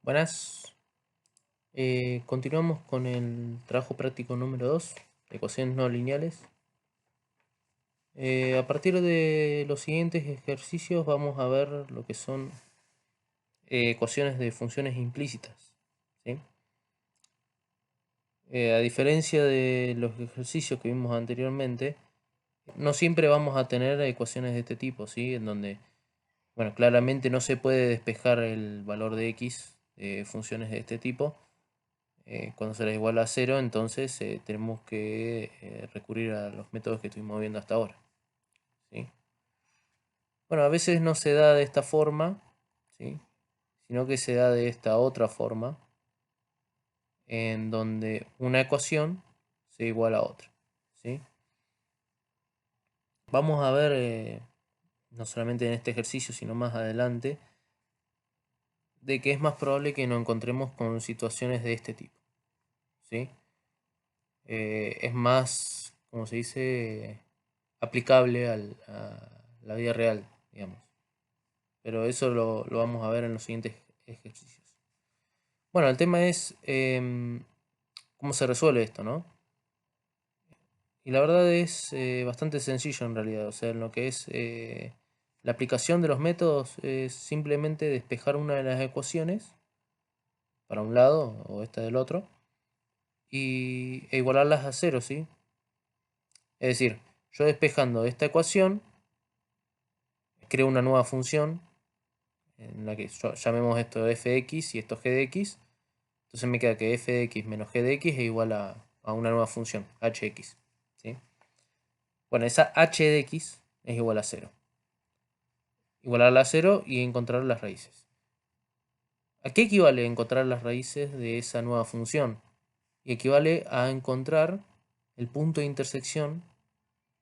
Buenas. Continuamos con el trabajo práctico número 2, ecuaciones no lineales. A partir de los siguientes ejercicios vamos a ver lo que son ecuaciones de funciones implícitas, ¿sí? A diferencia de los ejercicios que vimos anteriormente, no siempre vamos a tener ecuaciones de este tipo, ¿sí? En donde, bueno, claramente no se puede despejar el valor de x de funciones de este tipo. Cuando será igual a 0, entonces tenemos que recurrir a los métodos que estuvimos viendo hasta ahora, ¿sí? Bueno, a veces no se da de esta forma, ¿sí? Sino que se da de esta otra forma, en donde una ecuación se iguala a otra, ¿sí? Vamos a ver, no solamente en este ejercicio, sino más adelante, de que es más probable que nos encontremos con situaciones de este tipo, ¿sí? Es más, como se dice, aplicable a la vida real, digamos. Pero eso lo vamos a ver en los siguientes ejercicios. Bueno, el tema es cómo se resuelve esto, ¿no? Y la verdad es bastante sencillo en realidad. O sea, en lo que es la aplicación de los métodos es simplemente despejar una de las ecuaciones para un lado o esta del otro e igualarlas a cero, ¿sí? Es decir, yo despejando esta ecuación creo una nueva función en la que llamemos esto f de x y esto g de x. Entonces me queda que f de x menos g de x es igual a una nueva función, hx, ¿sí? Bueno, esa h de x es igual a 0. Igualarla a 0 y encontrar las raíces. ¿A qué equivale encontrar las raíces de esa nueva función? Y equivale a encontrar el punto de intersección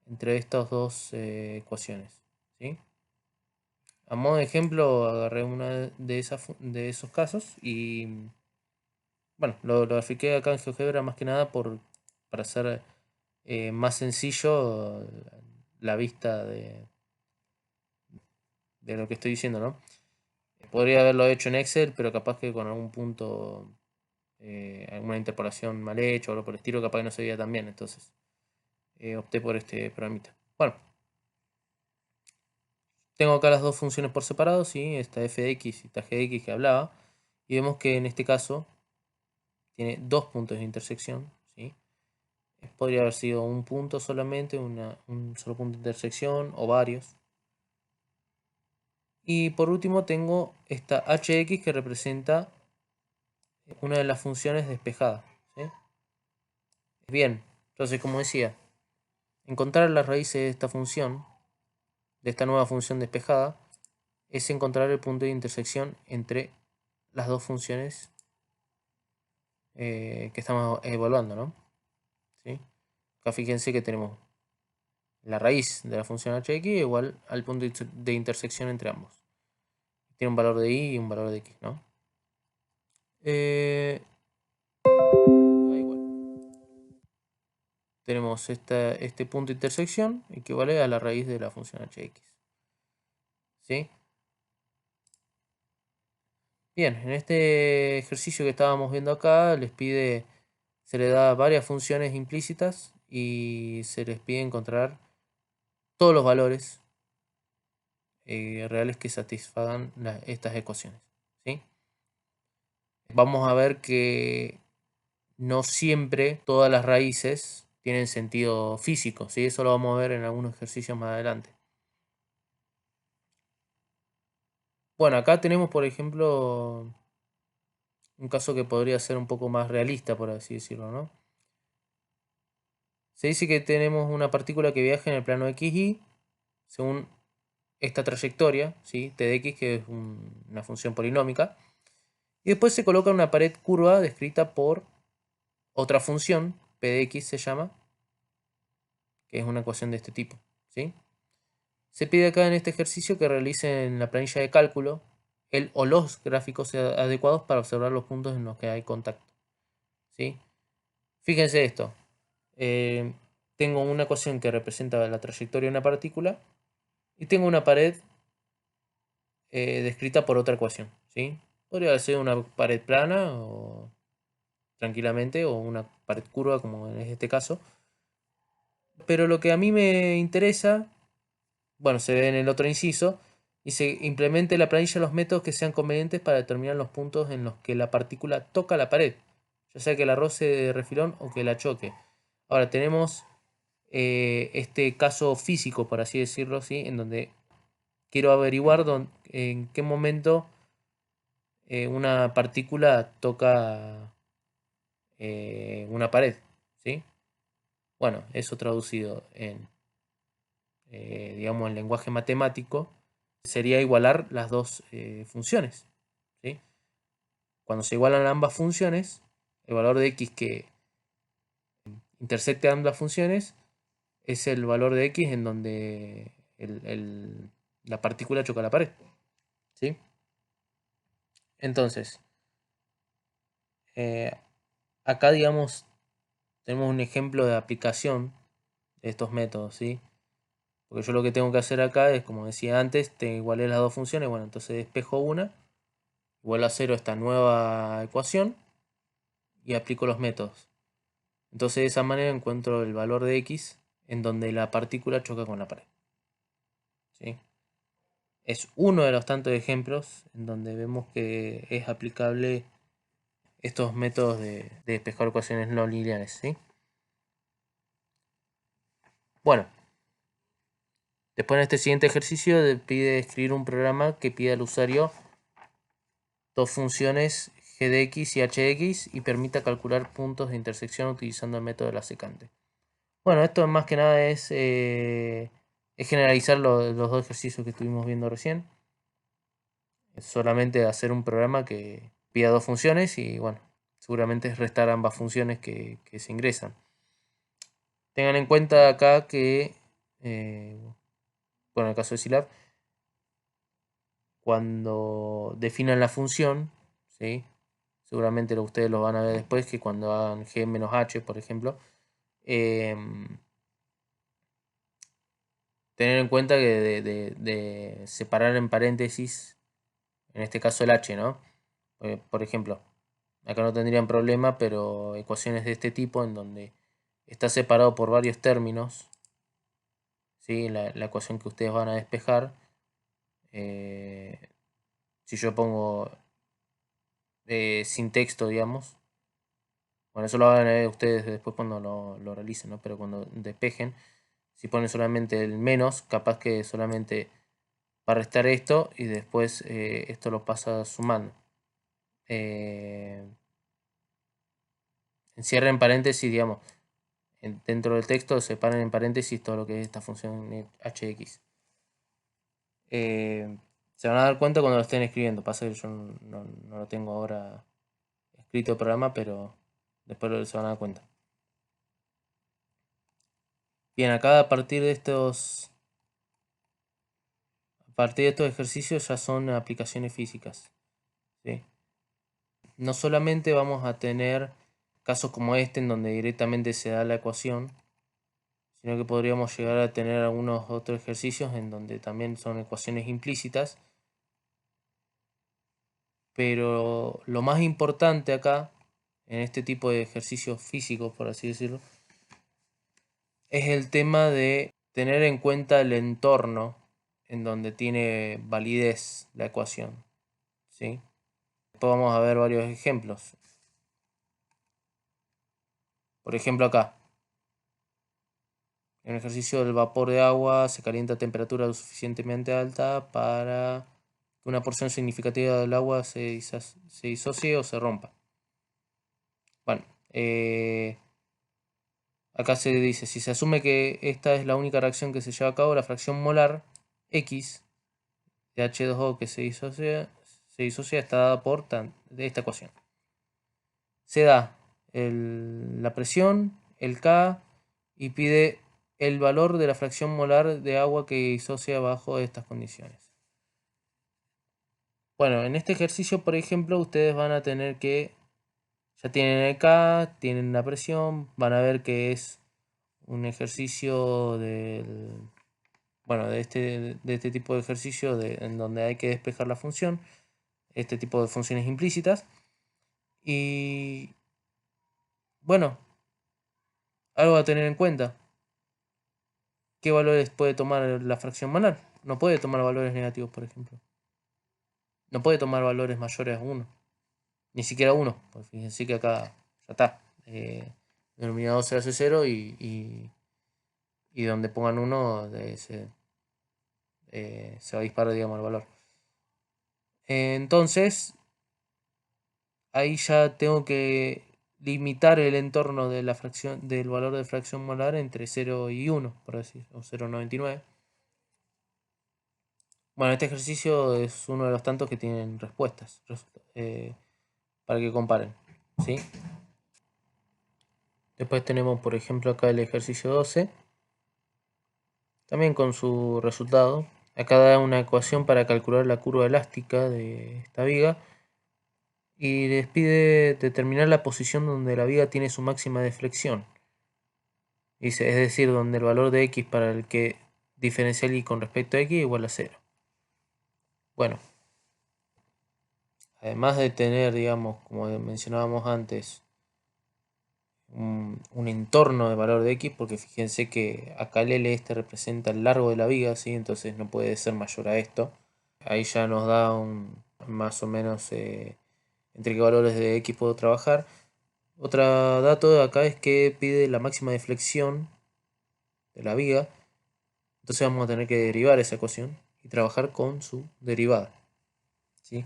entre estas dos ecuaciones, ¿sí? A modo de ejemplo, agarré una de esos casos y bueno, lo grafiqué acá en GeoGebra más que nada para hacer más sencillo la vista de lo que estoy diciendo, ¿no? Podría haberlo hecho en Excel, pero capaz que con algún punto, alguna interpolación mal hecha o algo por el estilo, capaz que no se veía tan bien. Entonces, opté por este programita. Bueno, tengo acá las dos funciones por separado, ¿sí? Esta f de x y esta g de x que hablaba. Y vemos que en este caso tiene dos puntos de intersección, ¿sí? Podría haber sido un punto solamente, un solo punto de intersección o varios. Y por último tengo esta hx que representa una de las funciones despejadas, ¿sí? Bien, entonces como decía, encontrar las raíces de esta función, de esta nueva función despejada, es encontrar el punto de intersección entre las dos funciones que estamos evaluando, ¿no? ¿Sí? Acá fíjense que tenemos la raíz de la función hx igual al punto de intersección entre ambos. Tiene un valor de y y un valor de x, ¿no? Igual. Tenemos este punto de intersección equivale a la raíz de la función hx. ¿Sí? Bien, en este ejercicio que estábamos viendo acá, se le da varias funciones implícitas y se les pide encontrar todos los valores reales que satisfagan estas ecuaciones, ¿sí? Vamos a ver que no siempre todas las raíces tienen sentido físico, ¿sí? Eso lo vamos a ver en algunos ejercicios más adelante. Bueno, acá tenemos, por ejemplo, un caso que podría ser un poco más realista, por así decirlo, ¿no? Se dice que tenemos una partícula que viaja en el plano XY según esta trayectoria, ¿sí? T de x, que es una función polinómica. Y después se coloca una pared curva descrita por otra función, P de x se llama, que es una ecuación de este tipo, ¿sí? Se pide acá en este ejercicio que realicen la planilla de cálculo el o los gráficos adecuados para observar los puntos en los que hay contacto, ¿sí? Fíjense esto. Eh, tengo una ecuación que representa la trayectoria de una partícula y tengo una pared descrita por otra ecuación, ¿sí? Podría ser una pared plana o tranquilamente, o una pared curva como en este caso. Pero lo que a mí me interesa, bueno, se ve en el otro inciso, y se implemente la planilla los métodos que sean convenientes para determinar los puntos en los que la partícula toca la pared, ya sea que la roce de refilón o que la choque. Ahora tenemos este caso físico, por así decirlo, ¿sí? En donde quiero averiguar en qué momento una partícula toca una pared, ¿sí? Bueno, eso traducido en, digamos, en lenguaje matemático, sería igualar las dos funciones, ¿sí? Cuando se igualan ambas funciones, el valor de x que intersecte ambas funciones es el valor de x en donde la partícula choca la pared, ¿sí? Entonces, eh, acá, digamos, tenemos un ejemplo de aplicación de estos métodos, ¿sí? Porque yo lo que tengo que hacer acá es, como decía antes, te igualé las dos funciones. Bueno, entonces despejo una, igual a 0 esta nueva ecuación y aplico los métodos. Entonces de esa manera encuentro el valor de x en donde la partícula choca con la pared, ¿sí? Es uno de los tantos ejemplos en donde vemos que es aplicable estos métodos de despejar ecuaciones no lineales, ¿sí? Bueno, después en este siguiente ejercicio pide escribir un programa que pida al usuario dos funciones g de x y h de x y permita calcular puntos de intersección utilizando el método de la secante. Bueno, esto más que nada es generalizar los dos ejercicios que estuvimos viendo recién. Es solamente hacer un programa que pida dos funciones y bueno, seguramente es restar ambas funciones que se ingresan. Tengan en cuenta acá que, bueno, en el caso de Scilab, cuando definan la función, ¿sí? Seguramente ustedes lo van a ver después, que cuando hagan g menos h, por ejemplo, tener en cuenta que de separar en paréntesis, en este caso el h, ¿no? Por ejemplo, acá no tendrían problema, pero ecuaciones de este tipo en donde está separado por varios términos, ¿sí? La ecuación que ustedes van a despejar, si yo pongo sin texto, digamos, bueno, eso lo van a ver ustedes después cuando lo realicen, ¿no? Pero cuando despejen, si ponen solamente el menos, capaz que solamente va a restar esto y después esto lo pasa sumando. Encierra en paréntesis, digamos, dentro del texto separen en paréntesis todo lo que es esta función hx. Se van a dar cuenta cuando lo estén escribiendo. Pasa que yo no lo tengo ahora escrito el programa, pero después se van a dar cuenta. Bien, acá a partir de estos ejercicios ya son aplicaciones físicas, ¿sí? No solamente vamos a tener casos como este en donde directamente se da la ecuación, sino que podríamos llegar a tener algunos otros ejercicios en donde también son ecuaciones implícitas. Pero lo más importante acá, en este tipo de ejercicios físicos, por así decirlo, es el tema de tener en cuenta el entorno en donde tiene validez la ecuación, ¿sí? Después vamos a ver varios ejemplos. Por ejemplo acá, en el ejercicio del vapor de agua se calienta a temperatura lo suficientemente alta para que una porción significativa del agua se disocie o se rompa. Bueno, acá se dice, si se asume que esta es la única reacción que se lleva a cabo, la fracción molar X de H2O que se disocia está dada por de esta ecuación. Se da la presión, el K, y pide el valor de la fracción molar de agua que disocia bajo estas condiciones. Bueno, en este ejercicio, por ejemplo, ustedes van a tener que, ya tienen el K, tienen la presión, van a ver que es un ejercicio bueno, de este tipo de ejercicio en donde hay que despejar la función. este tipo de funciones implícitas. Y bueno, algo a tener en cuenta. ¿Qué valores puede tomar la fracción molar? No puede tomar valores negativos, por ejemplo. No puede tomar valores mayores a 1. Ni siquiera 1. Pues fíjense que acá ya está. El denominador se hace 0 y donde pongan 1 se va a disparar, digamos, el valor. Entonces, ahí ya tengo que limitar el entorno de la fracción, del valor de fracción molar entre 0 y 1, por decir, o 0,99. Bueno, este ejercicio es uno de los tantos que tienen respuestas para que comparen, ¿sí? Después tenemos, por ejemplo, acá el ejercicio 12, también con su resultado. Acá da una ecuación para calcular la curva elástica de esta viga y les pide determinar la posición donde la viga tiene su máxima deflexión. Dice, es decir, donde el valor de x para el que diferencial y con respecto a x igual a 0. Bueno, además de tener, digamos, como mencionábamos antes, un entorno de valor de x, porque fíjense que acá el L este representa el largo de la viga, ¿sí? Entonces no puede ser mayor a esto. Ahí ya nos da más o menos entre qué valores de x puedo trabajar. Otro dato de acá es que pide la máxima deflexión de la viga. Entonces vamos a tener que derivar esa ecuación y trabajar con su derivada, ¿sí?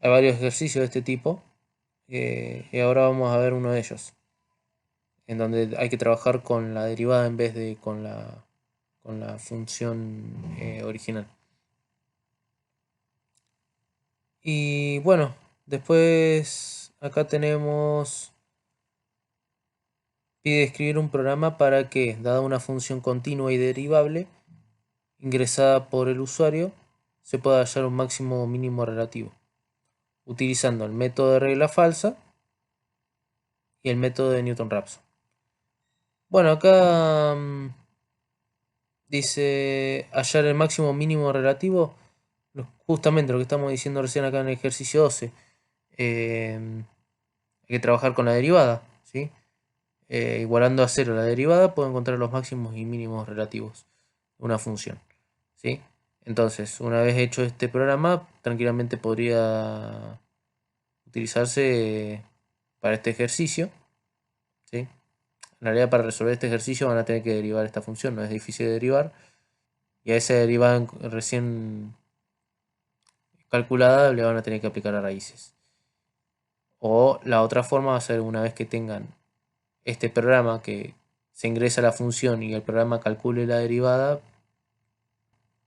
Hay varios ejercicios de este tipo y ahora vamos a ver uno de ellos, en donde hay que trabajar con la derivada en vez de con la función original. Y bueno, después acá tenemos, pide escribir un programa para que, dada una función continua y derivable, ingresada por el usuario, se pueda hallar un máximo o mínimo relativo, utilizando el método de regla falsa y el método de Newton-Raphson. Bueno, acá dice hallar el máximo o mínimo relativo, justamente lo que estamos diciendo recién acá en el ejercicio 12. Hay que trabajar con la derivada, ¿sí? Igualando a 0 la derivada, puedo encontrar los máximos y mínimos relativos de una función, ¿sí? Entonces, una vez hecho este programa, tranquilamente podría utilizarse para este ejercicio, ¿sí? En realidad, para resolver este ejercicio van a tener que derivar esta función, no es difícil de derivar. Y a esa derivada recién calculada le van a tener que aplicar a raíces. O la otra forma va a ser, una vez que tengan este programa que se ingresa la función y el programa calcule la derivada,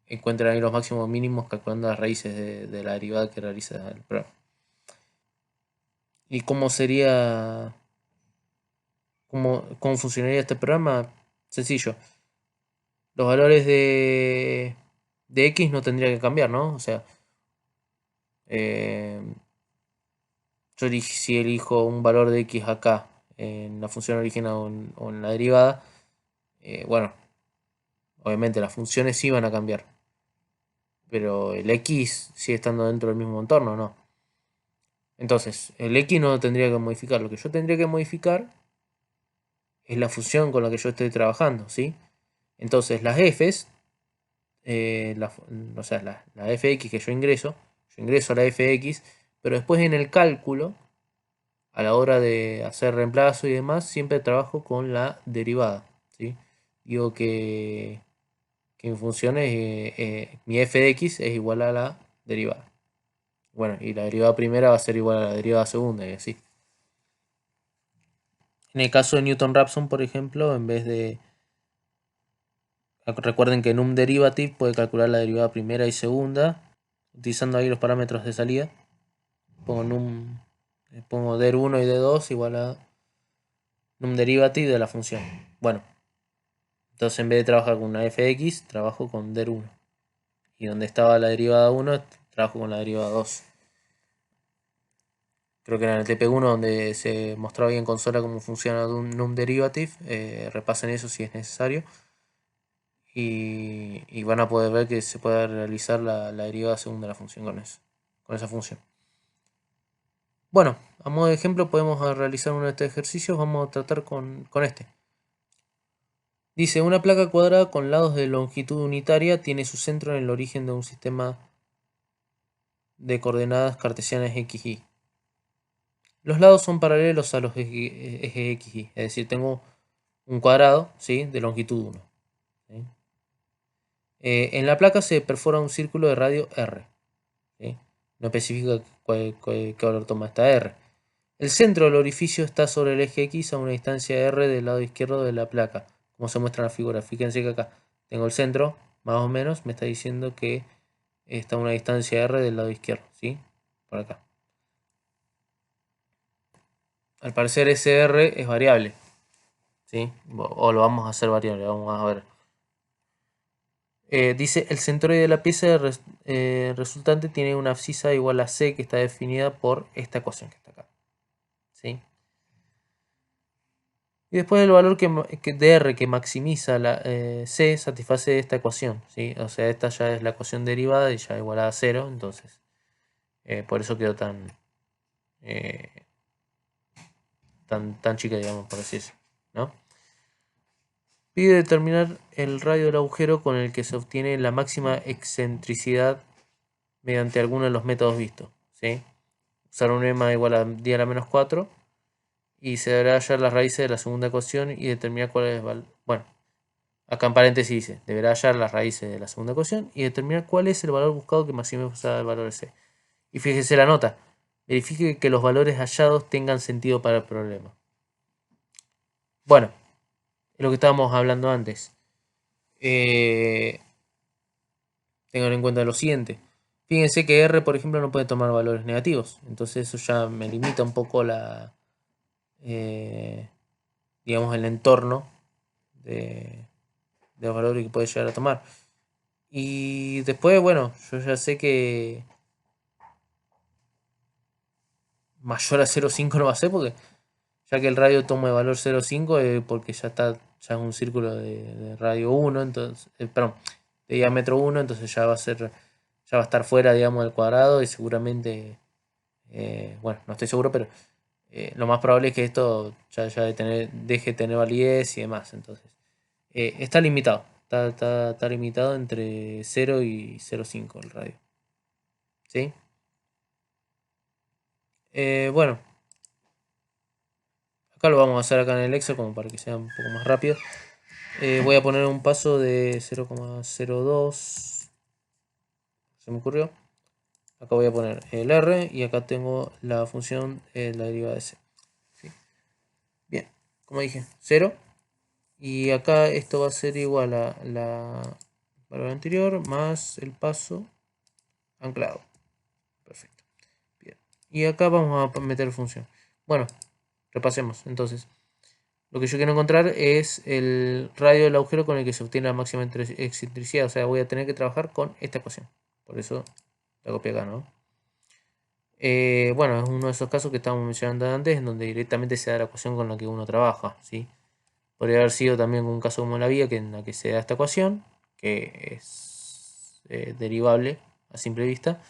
encuentran ahí los máximos mínimos calculando las raíces de la derivada que realiza el programa. ¿Y cómo sería, cómo funcionaría este programa? Sencillo. Los valores de x no tendría que cambiar, ¿no? O sea, eh, si elijo un valor de x acá en la función original o en la derivada, bueno, obviamente las funciones sí van a cambiar, pero el x sigue estando dentro del mismo entorno, ¿no? Entonces, el x no tendría que modificar. Lo que yo tendría que modificar es la función con la que yo estoy trabajando, ¿sí? Entonces, las f's, o sea, la fx que yo ingreso a la fx, pero después en el cálculo, a la hora de hacer reemplazo y demás, siempre trabajo con la derivada, ¿sí? Digo que mi función es, mi f de x es igual a la derivada. Bueno, y la derivada primera va a ser igual a la derivada segunda, y así. En el caso de Newton-Raphson, por ejemplo, en vez de... Recuerden que num derivative puede calcular la derivada primera y segunda, utilizando ahí los parámetros de salida. Pongo der1 y d2 igual a num derivative de la función. Bueno, entonces en vez de trabajar con una f de x, trabajo con der1. Y donde estaba la derivada 1, trabajo con la derivada 2. Creo que era en el TP1 donde se mostraba bien en consola cómo funciona un num derivative. Repasen eso si es necesario. Y van a poder ver que se puede realizar la derivada segunda de la función con eso. esa función. Bueno, a modo de ejemplo podemos realizar uno de estos ejercicios. Vamos a tratar con este. Dice, una placa cuadrada con lados de longitud unitaria tiene su centro en el origen de un sistema de coordenadas cartesianas x, y. Los lados son paralelos a los ejes x, y. Es decir, tengo un cuadrado, ¿sí?, de longitud 1. ¿Sí? En la placa se perfora un círculo de radio r. ¿Sí? No especifica qué valor toma esta r. El centro del orificio está sobre el eje x a una distancia r del lado izquierdo de la placa, como se muestra en la figura. Fíjense que acá tengo el centro, más o menos, me está diciendo que está a una distancia r del lado izquierdo, ¿sí? Por acá. Al parecer ese r es variable, ¿sí? O lo vamos a hacer variable, vamos a ver. Dice, el centroide de la pieza resultante tiene una abscisa igual a c, que está definida por esta ecuación que está acá, ¿sí? Y después el valor de r que maximiza la c satisface esta ecuación, ¿sí? O sea, esta ya es la ecuación derivada y ya igual a 0, entonces por eso quedó tan chica, digamos, por así decirlo, ¿no? Pide determinar el radio del agujero con el que se obtiene la máxima excentricidad mediante alguno de los métodos vistos, ¿sí? Usar un EMA igual a 10 a la menos 4 y se deberá hallar las raíces de la segunda ecuación y determinar cuál es el valor. Bueno, acá en paréntesis dice, deberá hallar las raíces de la segunda ecuación y determinar cuál es el valor buscado que maximiza el valor de C. Y fíjese la nota, verifique que los valores hallados tengan sentido para el problema. Bueno, es lo que estábamos hablando antes. Tengan en cuenta lo siguiente. Fíjense que R, por ejemplo, no puede tomar valores negativos. Entonces eso ya me limita un poco digamos, el entorno de los valores que puede llegar a tomar. Y después, bueno, yo ya sé que mayor a 0,5 no va a ser, porque ya que el radio toma el valor 0,5 porque ya es un círculo de radio 1, entonces, perdón, de diámetro 1, entonces ya va a estar fuera, digamos, del cuadrado y seguramente, bueno, no estoy seguro, pero lo más probable es que esto ya deje de tener validez y demás. Entonces, está limitado. Está limitado entre 0 y 0,5 el radio. ¿Sí? Bueno, acá lo vamos a hacer acá en el Excel como para que sea un poco más rápido. Voy a poner un paso de 0,02. Se me ocurrió. Acá voy a poner el R y acá tengo la función, la derivada de C. ¿Sí? Bien, como dije, 0. Y acá esto va a ser igual a la valor anterior más el paso anclado. Perfecto. Bien. Y acá vamos a meter función. Bueno, repasemos. Entonces, lo que yo quiero encontrar es el radio del agujero con el que se obtiene la máxima excentricidad. O sea, voy a tener que trabajar con esta ecuación. Por eso la copié acá, ¿no? Bueno, es uno de esos casos que estábamos mencionando antes, en donde directamente se da la ecuación con la que uno trabaja, ¿sí? Podría haber sido también un caso como la vía, en la que se da esta ecuación, que es derivable a simple vista.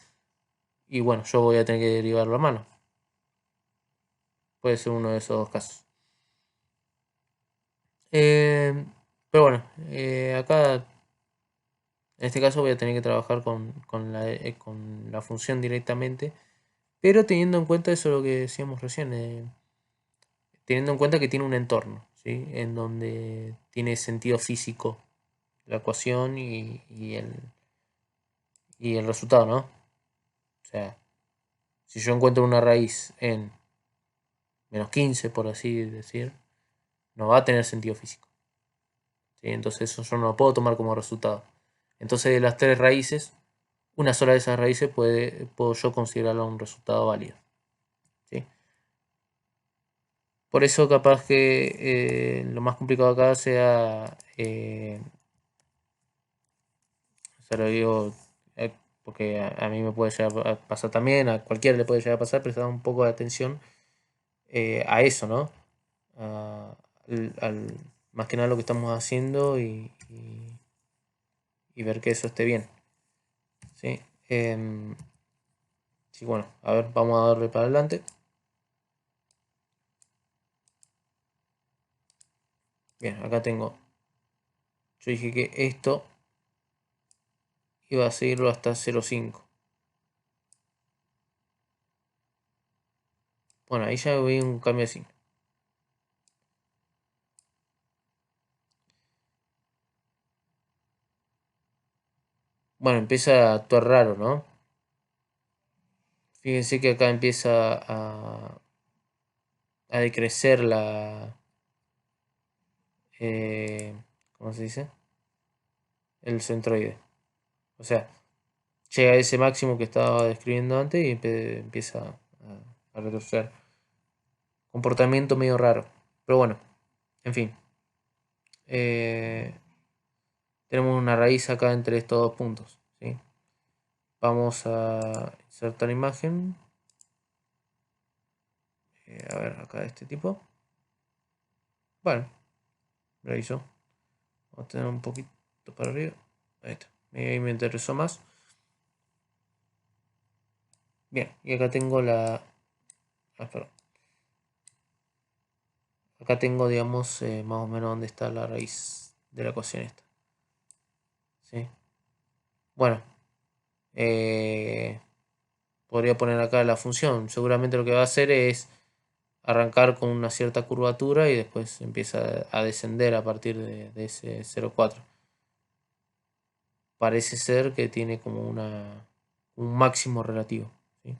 Y bueno, yo voy a tener que derivarlo a mano. Puede ser uno de esos dos casos. Pero bueno, acá en este caso voy a tener que trabajar con la función directamente. Pero teniendo en cuenta eso lo que decíamos recién. Teniendo en cuenta que tiene un entorno, ¿sí? En donde tiene sentido físico la ecuación y el resultado, ¿no? O sea, si yo encuentro una raíz en menos 15, por así decir, no va a tener sentido físico, ¿sí? Entonces eso yo no lo puedo tomar como resultado. Entonces de las tres raíces, una sola de esas raíces puedo yo considerarla un resultado válido, ¿sí? Por eso capaz que lo más complicado acá sea, se lo digo porque a mí me puede llegar a pasar también, a cualquiera le puede llegar a pasar, prestar un poco de atención a eso, ¿no? Más que nada lo que estamos haciendo y ver que eso esté bien, ¿sí? Sí, bueno, a ver, vamos a darle para adelante. Bien, acá tengo. Yo dije que esto iba a seguirlo hasta 0,5. Bueno, ahí ya vi un cambio de signo. Bueno, empieza a actuar raro, ¿no? Fíjense que acá empieza a decrecer la... ¿cómo se dice? El centroide. O sea, llega a ese máximo que estaba describiendo antes y empieza a retroceder. Comportamiento medio raro. Pero bueno, en fin. Tenemos una raíz acá entre estos dos puntos. ¿Sí? Vamos a insertar imagen. A ver, acá de este tipo. Bueno, lo hizo. Vamos a tener un poquito para arriba. Ahí está. Ahí me interesó más. Bien, y acá tengo la... perdón. Acá tengo, digamos, más o menos dónde está la raíz de la ecuación esta. ¿Sí? Bueno, podría poner acá la función. Seguramente lo que va a hacer es arrancar con una cierta curvatura y después empieza a descender a partir de ese 0,4. Parece ser que tiene como un máximo relativo. ¿Sí?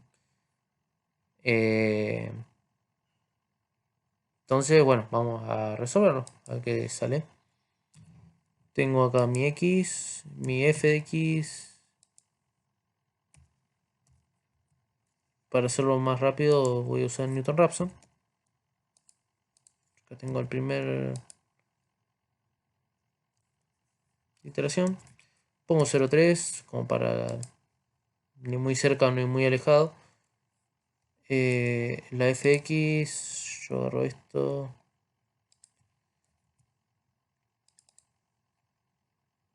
Entonces, bueno, vamos a resolverlo. A ver qué sale. Tengo acá mi x, mi f de x. Para hacerlo más rápido voy a usar Newton-Raphson. Acá tengo el primer iteración. Pongo 0,3 como para ni muy cerca ni muy alejado. La fx, yo agarro esto.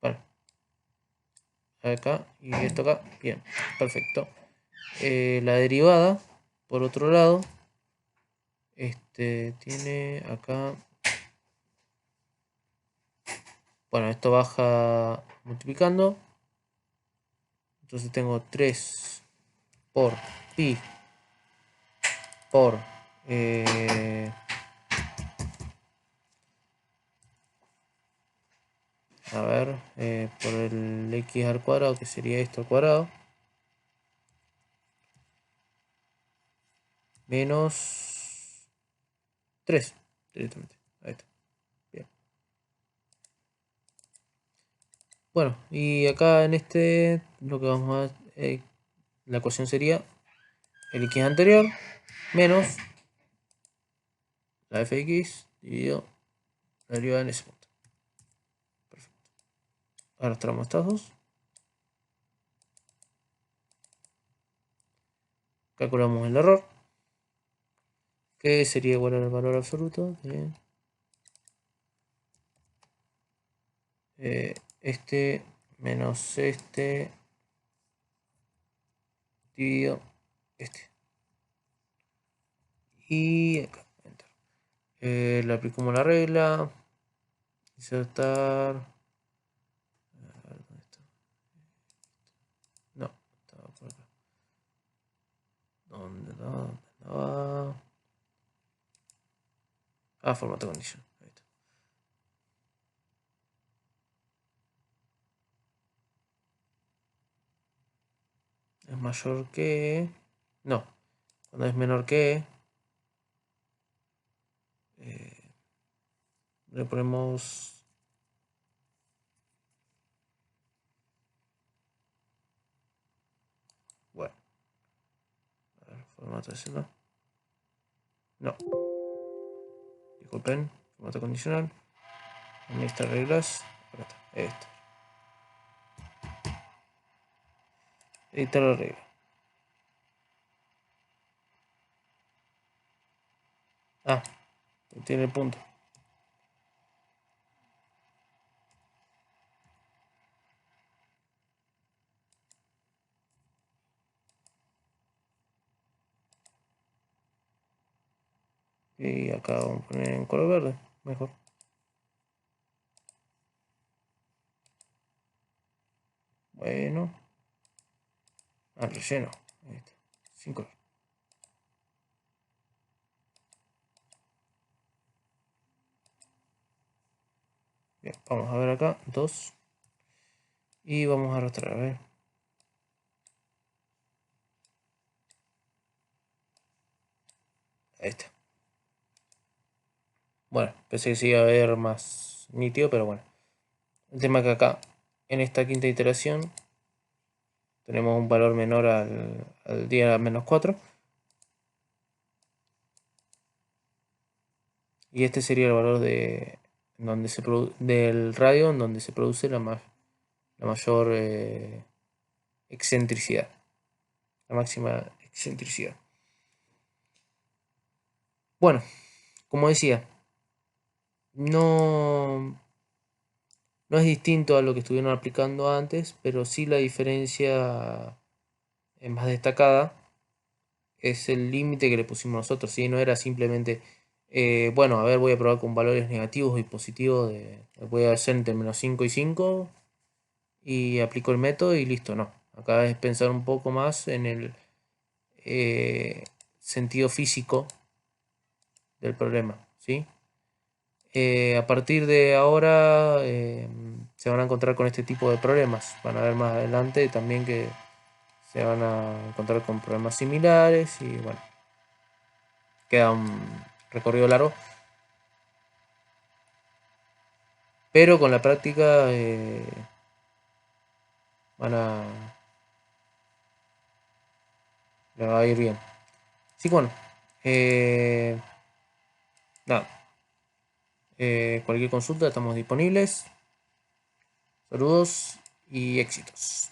Bueno, acá y esto acá. Bien, perfecto. La derivada, por otro lado, tiene acá. Bueno, esto baja multiplicando. Entonces tengo 3 por pi por a ver, por el x al cuadrado, que sería esto al cuadrado, menos 3 directamente. Ahí está. Bien. Bueno, y acá en lo que vamos a... la ecuación sería el x anterior menos la fx dividido la derivada en ese punto. Perfecto. Ahora traemos estas dos. Calculamos el error, que sería igual al valor absoluto de este menos este dividido este. Y acá, enter. Le aplicamos la regla. Insertar. A ver, ¿dónde está? No, estaba por acá. ¿Dónde andaba? Ah, formato condición. Ahí está. Es mayor que. No. Cuando es menor que. Le ponemos. Bueno. A ver, formato ese no. No. Disculpen. Formato condicional. Administrar reglas. Acá está. Esto. Editar la regla. Ah, tiene el punto. Y acá vamos a poner en color verde, mejor. Bueno. Relleno. Ahí está. Sin color. Bien, vamos a ver acá. 2. Y vamos a arrastrar, a ver. Ahí está. Bueno, pensé que se iba a ver más nítido, pero bueno. El tema es que acá, en esta quinta iteración, tenemos un valor menor al día menos 4. Y este sería el valor del radio en donde se produce la mayor excentricidad. La máxima excentricidad. Bueno, como decía, no es distinto a lo que estuvieron aplicando antes, pero sí la diferencia más destacada es el límite que le pusimos nosotros. ¿Sí? No era simplemente, bueno, a ver, voy a probar con valores negativos y positivos, voy a hacer entre menos 5 y 5 y aplico el método y listo. No, acá es pensar un poco más en el sentido físico del problema. ¿Sí? A partir de ahora se van a encontrar con este tipo de problemas. Van a ver más adelante también que se van a encontrar con problemas similares y bueno, queda un recorrido largo. Pero con la práctica van a le va a ir bien. Así que bueno, nada, cualquier consulta estamos disponibles. Saludos y éxitos.